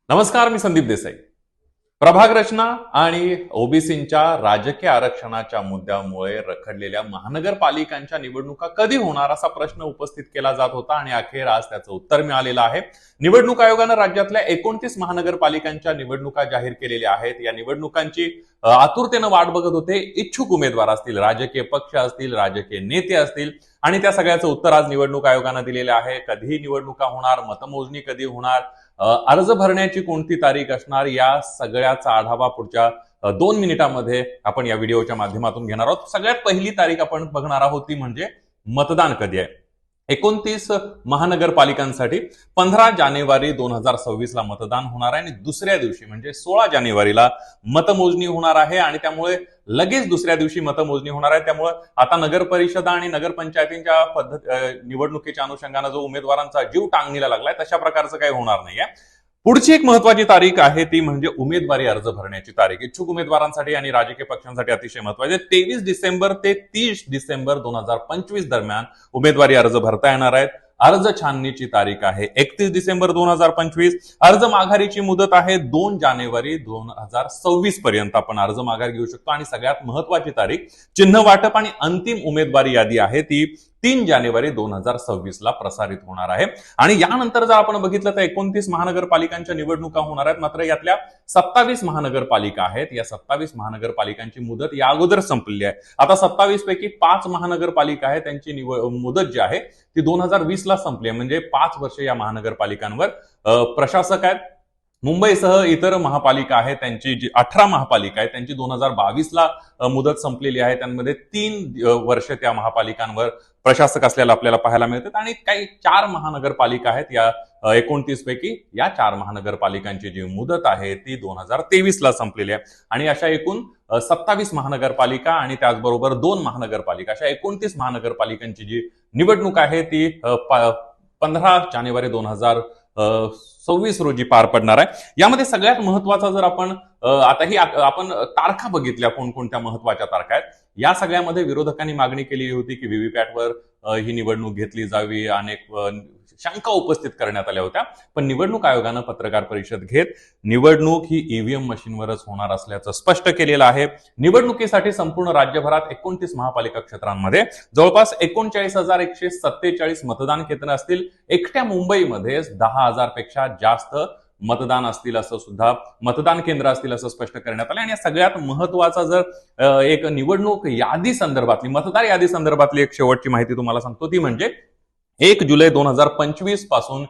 नमस्कार, मी संदीप देसाई. प्रभाग रचना आणि ओबीसींच्या राजकीय आरक्षणाच्या मुद्द्यामुळे रखडलेल्या महानगरपालिकांच्या निवडणुका कधी होणार असा प्रश्न उपस्थित केला जात होता आणि अखेर आज त्याचं उत्तर मिळालेलं आहे. निवडणूक आयोगानं राज्यातल्या 29 महानगरपालिकांच्या निवडणुका जाहीर केलेल्या आहेत. या निवडणुकांची आतुरतेनं वाट बघत होते इच्छुक उमेदवार असतील, राजकीय पक्ष असतील, राजकीय नेते असतील आणि त्या सगळ्याचं उत्तर आज निवडणूक आयोगानं दिलेलं आहे. कधी निवडणुका होणार, मतमोजणी कधी होणार, अर्ज भरण्याची कोणती तारीख असणार, या सगळ्याचा आढावा पुढच्या 2 मिनिटांमध्ये आपण या व्हिडिओच्या माध्यमातून घेणार आहोत. सगळ्यात पहिली तारीख आपण बघणार आहोत ती म्हणजे मतदान कधी आहे. 29 महानगरपालिकांसाठी 15 जानेवारी 2026 ला मतदान होणार आहे आणि दुसऱ्या दिवशी म्हणजे 16 जानेवारीला मतमोजणी होणार आहे आणि त्यामुळे लगेच दुसऱ्या दिवशी मतमोजणी होणार आहे. त्यामुळे आता नगर परिषदा आणि नगरपंचायतींच्या निवडणुकीच्या अनुषंगाने जो उमेदवारांचा जीव टांगणीला लागलाय तशा प्रकारचं काही होणार नाहीये. पुढची एक महत्वाची तारीख आहे ती म्हणजे उमेदवारी अर्ज भरण्याची तारीख. इच्छुक उमेदवारांसाठी आणि राजकीय पक्षांसाठी अतिशय महत्वाचे 23 डिसेंबर ते 30 डिसेंबर 2025 दरम्यान उमेदवारी अर्ज भरता येणार आहेत. अर्ज छाननीची तारीख आहे 31 डिसेंबर 2025. अर्ज माघारीची मुदत आहे 2 जानेवारी 2026 पर्यंत आपण अर्ज माघार घेऊ शकतो आणि सगळ्यात महत्वाची तारीख चिन्ह वाटप आणि अंतिम उमेदवारी यादी आहे ती 3 जानेवारी 2026 ला प्रसारित होणार आहे. आणि यानंतर जर आपण बघितलं तर 29 महानगरपालिकांच्या निवडणुका होणार आहेत. मात्र यातल्या 27 महानगरपालिका आहेत. या 27 महानगरपालिकांची मुदत या अगोदर संपलेली आहे. आता 27 पैकी 5 महानगरपालिका आहेत त्यांची मुदत जी आहे ती 2020 ला संपली आहे. म्हणजे 5 वर्ष या महानगरपालिकांवर प्रशासक आहेत. मुंबईसह इतर महापालिका आहेत त्यांची जी 18 महापालिका आहेत त्यांची 2022 ला मुदत संपलेली आहे. त्यांमध्ये 3 वर्ष त्या महापालिकांवर प्रशासक असलेला आपल्याला पाहायला मिळतात आणि काही 4 महानगरपालिका आहेत या 29 पैकी. या 4 महानगरपालिकांची जी मुदत आहे ती 2023 ला संपलेली आहे आणि अशा एकूण 27 महानगरपालिका आणि त्याचबरोबर 2 महानगरपालिका अशा 29 महानगरपालिकांची जी निवडणूक आहे ती 15 जानेवारी 2026 रोजी पार पडणार आहे. यामध्ये सगळ्यात महत्वाचा जर आपण आपण तारखा बघितल्या कोणकोणत्या महत्वाच्या तारखा आहेत. या सगळ्यामध्ये विरोधकांनी मागणी केली होती की व्हीव्हीपॅटवर ही निवडणूक घेतली जावी. अनेक शंका उपस्थित करण्यात आल्या होत्या. पण निवडणूक आयोगानं पत्रकार परिषद घेत निवडणूक ही ईव्हीएम मशीनवरच होणार असल्याचं स्पष्ट केलेलं आहे. निवडणुकीसाठी संपूर्ण राज्यभरात 29 महापालिका क्षेत्रांमध्ये जवळपास 39,147 मतदान केंद्र असतील. एकट्या मुंबईमध्ये 10,000 पेक्षा जास्त मतदान असतील असं सुद्धा मतदान केंद्र असतील असं स्पष्ट करण्यात आलं. आणि सगळ्यात महत्वाचा जर एक निवडणूक यादी संदर्भातली मतदार यादी संदर्भातली एक शेवटची माहिती तुम्हाला सांगतो ती म्हणजे 1 जुलै 2025 पासून